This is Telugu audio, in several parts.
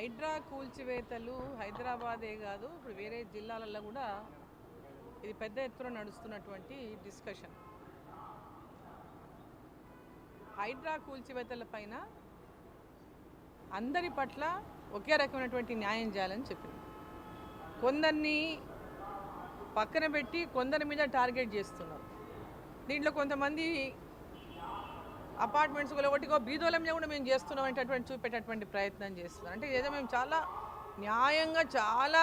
హైడ్రా కూల్చివేతలు హైదరాబాదే కాదు, ఇప్పుడు వేరే జిల్లాలలో కూడా ఇది పెద్ద ఎత్తున నడుస్తున్నటువంటి డిస్కషన్. హైడ్రా కూల్చివేతల పైన అందరి పట్ల ఒకే రకమైనటువంటి న్యాయం చేయాలని చెప్పింది. కొందరిని పక్కన పెట్టి కొందరి మీద టార్గెట్ చేస్తున్నారు. దీంట్లో కొంతమంది అపార్ట్మెంట్స్ ఒకటికో బీదోలం కూడా మేము చేస్తున్నాం అనేటటువంటి చూపేటటువంటి ప్రయత్నం చేస్తున్నారు. అంటే ఏదో మేము చాలా న్యాయంగా చాలా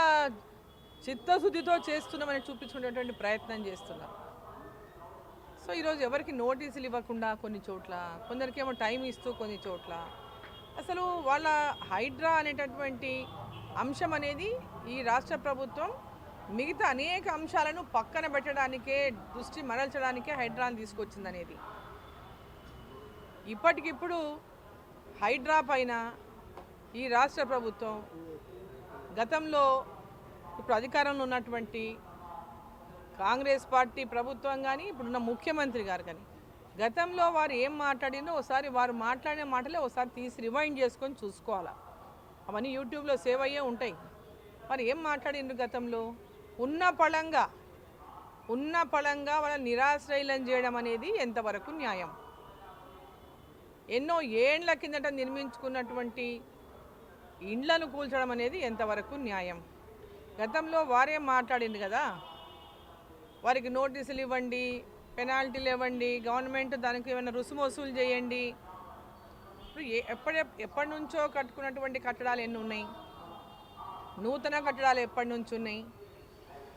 చిత్తశుద్ధితో చేస్తున్నామని చూపించుకునేటువంటి ప్రయత్నం చేస్తున్నారు. సో ఈరోజు ఎవరికి నోటీసులు ఇవ్వకుండా కొన్ని చోట్ల, కొందరికేమో టైం ఇస్తూ కొన్ని చోట్ల, అసలు వాళ్ళ హైడ్రా అనేటటువంటి అంశం అనేది ఈ రాష్ట్ర ప్రభుత్వం మిగతా అనేక అంశాలను పక్కన పెట్టడానికే, దృష్టి మరల్చడానికే హైడ్రాని తీసుకొచ్చిందనేది. ఇప్పటికిప్పుడు హైడ్రా పైన ఈ రాష్ట్ర ప్రభుత్వం గతంలో ఇప్పుడు అధికారంలో ఉన్నటువంటి కాంగ్రెస్ పార్టీ ప్రభుత్వం కానీ ఇప్పుడున్న ముఖ్యమంత్రి గారు కానీ గతంలో వారు ఏం మాట్లాడినో ఒకసారి వారు మాట్లాడిన మాటలే ఒకసారి తీసి రివైండ్ చేసుకొని చూసుకోవాలి. అవన్నీ యూట్యూబ్లో సేవ్ అయ్యే ఉంటాయి. మరి ఏం మాట్లాడిండ్రు గతంలో? ఉన్న పళంగా వాళ్ళ నిరాశ్రయులను చేయడం అనేది ఎంతవరకు న్యాయం? ఎన్నో ఏండ్ల కిందట నిర్మించుకున్నటువంటి ఇండ్లను కూల్చడం అనేది ఎంతవరకు న్యాయం? గతంలో వారేం మాట్లాడింది కదా, వారికి నోటీసులు ఇవ్వండి, పెనాల్టీలు ఇవ్వండి, గవర్నమెంట్ దానికి ఏమైనా రుసుము వసూలు చేయండి. ఇప్పుడు ఎప్పటి నుంచో కట్టుకున్నటువంటి కట్టడాలు ఎన్ని ఉన్నాయి? నూతన కట్టడాలు ఎప్పటి నుంచి ఉన్నాయి?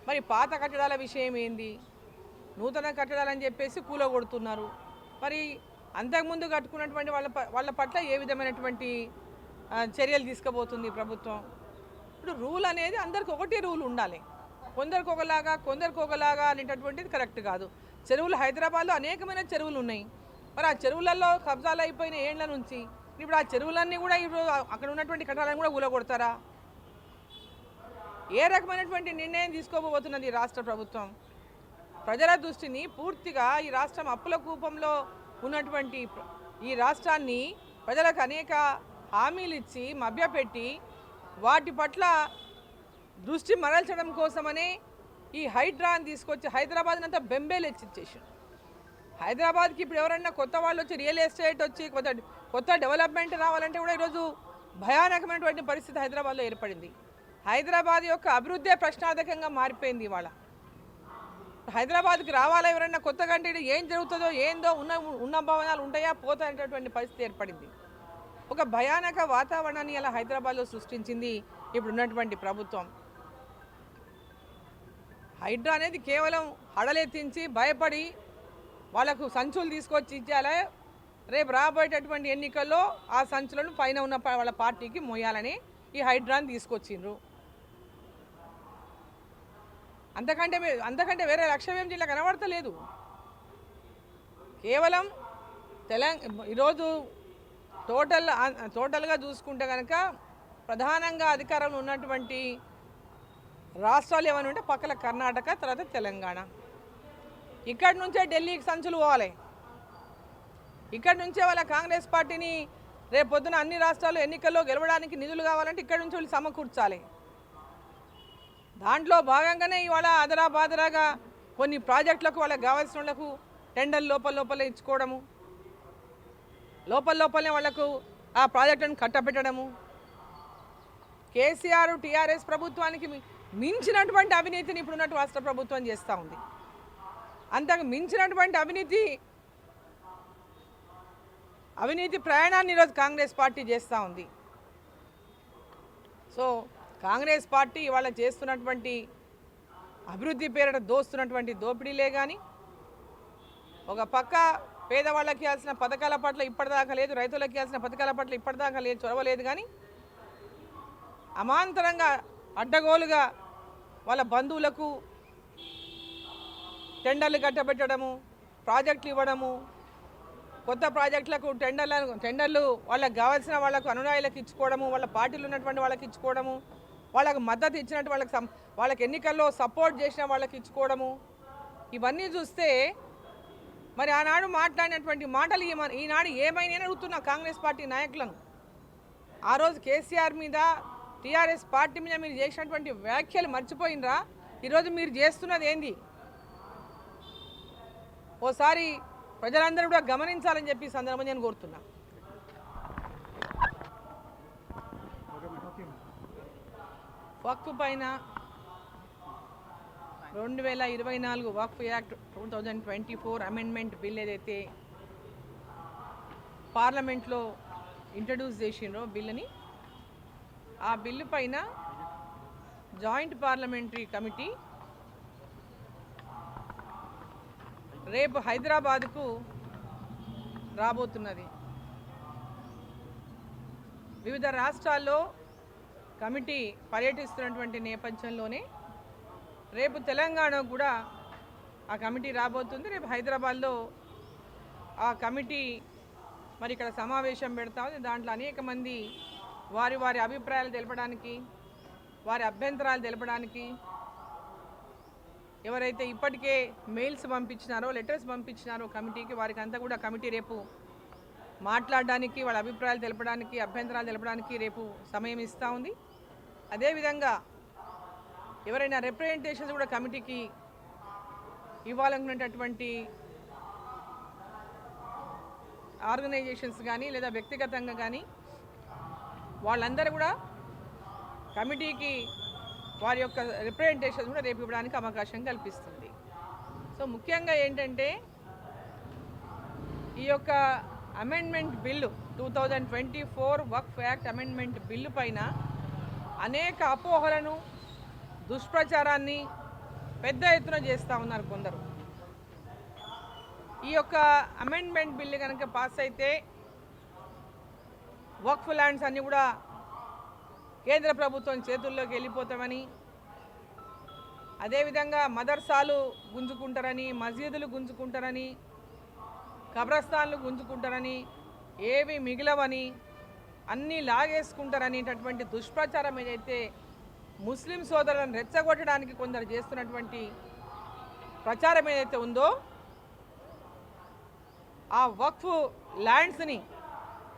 మరి పాత కట్టడాల విషయం ఏంది? నూతన కట్టడాలని చెప్పేసి కూలగొడుతున్నారు. మరి అంతకుముందు కట్టుకున్నటువంటి వాళ్ళ పట్ల ఏ విధమైనటువంటి చర్యలు తీసుకుపోతుంది ప్రభుత్వం? ఇప్పుడు రూల్ అనేది అందరికి ఒకటే రూల్ ఉండాలి. కొందరికి ఒకలాగా అనేటటువంటిది కరెక్ట్ కాదు. చెరువులు హైదరాబాద్లో అనేకమైన చెరువులు ఉన్నాయి. మరి ఆ చెరువులలో కబ్జాలు అయిపోయిన ఏండ్ల నుంచి ఇప్పుడు ఆ చెరువులన్నీ కూడా ఇప్పుడు అక్కడ ఉన్నటువంటి కట్టడాలను కూడా కూలగొడతారా? ఏ రకమైనటువంటి నిర్ణయం తీసుకోబోతున్నది రాష్ట్ర ప్రభుత్వం? ప్రజల దృష్టిని పూర్తిగా ఈ రాష్ట్రం అప్పుల కూపంలో ఉన్నటువంటి ఈ రాష్ట్రాన్ని ప్రజలకు అనేక హామీలు ఇచ్చి మభ్యపెట్టి వాటి పట్ల దృష్టి మరల్చడం కోసమనే ఈ హైడ్రాని తీసుకొచ్చి హైదరాబాద్ని అంతా బెంబేలెచ్చిచ్చేసారు. హైదరాబాద్కి ఇప్పుడు ఎవరన్నా కొత్త వాళ్ళు వచ్చి రియల్ ఎస్టేట్ వచ్చి కొత్త డెవలప్మెంట్ రావాలంటే కూడా ఈరోజు భయానకమైనటువంటి పరిస్థితి హైదరాబాద్లో ఏర్పడింది. హైదరాబాద్ యొక్క అభివృద్ధి ప్రశ్నార్థకంగా మారిపోయింది. ఇవాళ హైదరాబాద్కి రావాలా ఎవరైనా కొత్తగా అంటే ఏం జరుగుతుందో ఏందో ఉన్న భవనాలు ఉంటాయా పోతాయనేటటువంటి పరిస్థితి ఏర్పడింది. ఒక భయానక వాతావరణాన్ని అలా హైదరాబాద్లో సృష్టించింది ఇప్పుడున్నటువంటి ప్రభుత్వం. హైడ్రా అనేది కేవలం హడలెత్తించి భయపడి వాళ్ళకు సంచులు తీసుకొచ్చి ఇచ్చేయాలి, రేపు రాబోయేటటువంటి ఎన్నికల్లో ఆ సంచులను పైన ఉన్న వాళ్ళ పార్టీకి మోయాలని ఈ హైడ్రాని తీసుకొచ్చిండ్రు. అంతకంటే వేరే లక్ష్యం ఏం జిల్లా కనబడతలేదు. కేవలం ఈరోజు టోటల్గా చూసుకుంటే కనుక ప్రధానంగా అధికారంలో ఉన్నటువంటి రాష్ట్రాలు ఏమైనా ఉంటే పక్కన కర్ణాటక, తర్వాత తెలంగాణ. ఇక్కడి నుంచే ఢిల్లీకి సంచులు పోవాలి. ఇక్కడి నుంచే వాళ్ళ కాంగ్రెస్ పార్టీని రేపు పొద్దున అన్ని రాష్ట్రాలు ఎన్నికల్లో గెలవడానికి నిధులు కావాలంటే ఇక్కడి నుంచి వాళ్ళు సమకూర్చాలి. దాంట్లో భాగంగానే ఇవాళ అదరాబాదరాగా కొన్ని ప్రాజెక్టులకు వాళ్ళకి కావాల్సిన వాళ్ళకు టెండర్ లోపలే ఇచ్చుకోవడము, లోపలనే వాళ్లకు ఆ ప్రాజెక్టులను కట్టబెట్టడము. కేసీఆర్ టీఆర్ఎస్ ప్రభుత్వానికి మించినటువంటి అవినీతిని ఇప్పుడున్నట్టు రాష్ట్ర ప్రభుత్వం చేస్తూ ఉంది. అంతకు మించినటువంటి అవినీతి ప్రయాణాన్ని ఈరోజు కాంగ్రెస్ పార్టీ చేస్తూ ఉంది. సో కాంగ్రెస్ పార్టీ ఇవాళ చేస్తున్నటువంటి అభివృద్ధి పేరిట దోస్తున్నటువంటి దోపిడీలే కానీ, ఒక పక్క పేదవాళ్ళకి ఇవ్వాల్సిన పథకాల పట్ల ఇప్పటిదాకా లేదు, రైతులకు ఇవ్వాల్సిన పథకాల పట్ల ఇప్పటిదాకా లేదు, చొరవలేదు. కానీ అమాంతరంగా అడ్డగోలుగా వాళ్ళ బంధువులకు టెండర్లు కట్టబెట్టడము, ప్రాజెక్టులు ఇవ్వడము, కొత్త ప్రాజెక్టులకు టెండర్లు వాళ్ళకి కావాల్సిన వాళ్ళకు అనునాయులకు ఇచ్చుకోవడము, వాళ్ళ పార్టీలు ఉన్నటువంటి వాళ్ళకి ఇచ్చుకోవడము, వాళ్ళకు మద్దతు ఇచ్చినట్టు వాళ్ళకి ఎన్నికల్లో సపోర్ట్ చేసిన వాళ్ళకి ఇచ్చుకోవడము. ఇవన్నీ చూస్తే మరి ఆనాడు మాట్లాడినటువంటి మాటలు ఈనాడు ఏమైనా అడుగుతున్నా కాంగ్రెస్ పార్టీ నాయకులను. ఆ రోజు కేసీఆర్ మీద టీఆర్ఎస్ పార్టీ మీద మీరు చేసినటువంటి వ్యాఖ్యలు మర్చిపోయినరా? ఈరోజు మీరు చేస్తున్నది ఏంది? ఓసారి ప్రజలందరూ కూడా గమనించాలని చెప్పి ఈ సందర్భంగా నేను కోరుతున్నా. వక్ఫ్ పైన 2024 వక్ఫ్ యాక్ట్ 2024 అమెండ్మెంట్ బిల్ ఏదైతే పార్లమెంట్లో ఇంట్రడ్యూస్ చేసిండ్రో బిల్లుని, ఆ బిల్లు పైన జాయింట్ పార్లమెంటరీ కమిటీ రేపు హైదరాబాద్కు రాబోతున్నది. వివిధ రాష్ట్రాల్లో కమిటీ పర్యటిస్తున్నటువంటి నేపథ్యంలోనే రేపు తెలంగాణ కూడా ఆ కమిటీ రాబోతుంది. రేపు హైదరాబాద్లో ఆ కమిటీ మరి ఇక్కడ సమావేశం పెడతా ఉంది. దాంట్లో అనేక మంది వారి వారి అభిప్రాయాలు తెలపడానికి, వారి అభ్యంతరాలు తెలపడానికి, ఎవరైతే ఇప్పటికే మెయిల్స్ పంపించినారో, లెటర్స్ పంపించినారో కమిటీకి, వారికి అంతా కూడా కమిటీ రేపు మాట్లాడడానికి, వాళ్ళ అభిప్రాయాలు తెలపడానికి, అభ్యంతరాలు తెలపడానికి రేపు సమయం ఇస్తూ ఉంది. అదేవిధంగా ఎవరైనా రిప్రజెంటేషన్స్ కూడా కమిటీకి ఇవ్వాలనుకున్నటువంటి ఆర్గనైజేషన్స్ కానీ లేదా వ్యక్తిగతంగా కానీ వాళ్ళందరూ కూడా కమిటీకి వారి యొక్క రిప్రజెంటేషన్స్ కూడా రేపు ఇవ్వడానికి అవకాశం కల్పిస్తుంది. సో ముఖ్యంగా ఏంటంటే ఈ యొక్క అమెండ్మెంట్ బిల్లు 2024 వక్ఫ్ యాక్ట్ అమెండ్మెంట్ బిల్లు పైన అనేక అపోహలను, దుష్ప్రచారాన్ని పెద్ద ఎత్తున చేస్తూ ఉన్నారు కొందరు. ఈ యొక్క అమెండ్మెంట్ బిల్లు కనుక పాస్ అయితే వక్ఫ్ ల్యాండ్స్ అన్నీ కూడా కేంద్ర ప్రభుత్వం చేతుల్లోకి వెళ్ళిపోతామని, అదేవిధంగా మదర్సాలు గుంజుకుంటారని, మసీదులు గుంజుకుంటారని, కబ్రస్థాన్లు గుంజుకుంటారని, ఏవి మిగిలవని, అన్నీ లాగేసుకుంటారనేటటువంటి దుష్ప్రచారం ఏదైతే ముస్లిం సోదరులను రెచ్చగొట్టడానికి కొందరు చేస్తున్నటువంటి ప్రచారం ఏదైతే ఉందో, ఆ వక్ఫ్ ల్యాండ్స్ని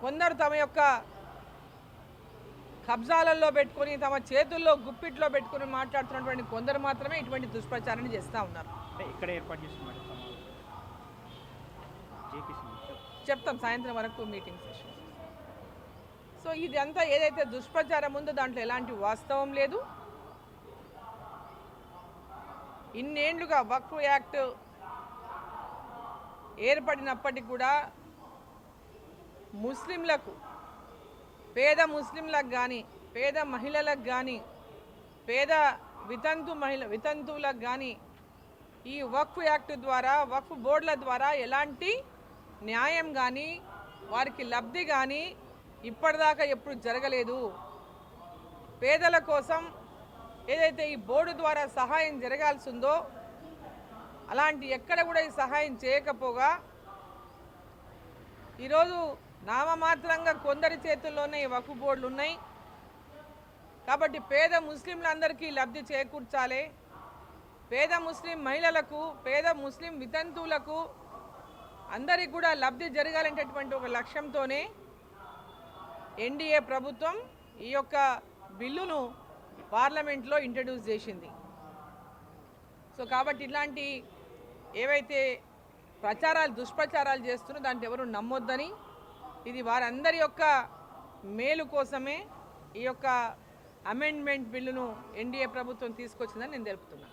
కొందరు తమ యొక్క కబ్జాలలో పెట్టుకొని, తమ చేతుల్లో గుప్పిట్లో పెట్టుకుని మాట్లాడుతున్నటువంటి కొందరు మాత్రమే ఇటువంటి దుష్ప్రచారాన్ని చేస్తూ ఉన్నారు. ఇక్కడ ఏర్పాటు చేస్తున్నారు, చెప్తాం సాయంత్రం వరకు మీటింగ్ సెషన్. సో ఇదంతా ఏదైతే దుష్ప్రచారం ఉందో దాంట్లో ఎలాంటి వాస్తవం లేదు. ఇన్నేళ్లుగా వక్ఫ్ యాక్ట్ ఏర్పడినప్పటికీ కూడా ముస్లింలకు, పేద ముస్లింలకు కానీ, పేద మహిళలకు కానీ, పేద వితంతువులకు కానీ ఈ వక్ఫ్ యాక్ట్ ద్వారా, వక్ఫ్ బోర్డుల ద్వారా ఎలాంటి న్యాయం కానీ, వారికి లబ్ధి కానీ ఇప్పటిదాకా ఎప్పుడు జరగలేదు. పేదల కోసం ఏదైతే ఈ బోర్డు ద్వారా సహాయం జరగాల్సి ఉందో అలాంటి ఎక్కడ కూడా ఈ సహాయం చేయకపోగా ఈరోజు నామమాత్రంగా కొందరి చేతుల్లోనే ఈ వక్ఫ్ బోర్డులు ఉన్నాయి. కాబట్టి పేద ముస్లింలందరికీ లబ్ధి చేకూర్చాలి, పేద ముస్లిం మహిళలకు, పేద ముస్లిం వితంతువులకు అందరికీ కూడా లబ్ధి జరగాలనేటటువంటి ఒక లక్ష్యంతోనే ఎన్డీఏ ప్రభుత్వం ఈ యొక్క బిల్లును పార్లమెంట్లో ఇంట్రడ్యూస్ చేసింది. సో కాబట్టి ఇట్లాంటి ఏవైతే ప్రచారాలు, దుష్ప్రచారాలు చేస్తున్నో దాంట్లో ఎవరు నమ్మొద్దని, ఇది వారందరి యొక్క మేలు కోసమే ఈ యొక్క అమెండ్మెంట్ బిల్లును ఎన్డీఏ ప్రభుత్వం తీసుకొచ్చిందని నేను తెలుపుతున్నాను.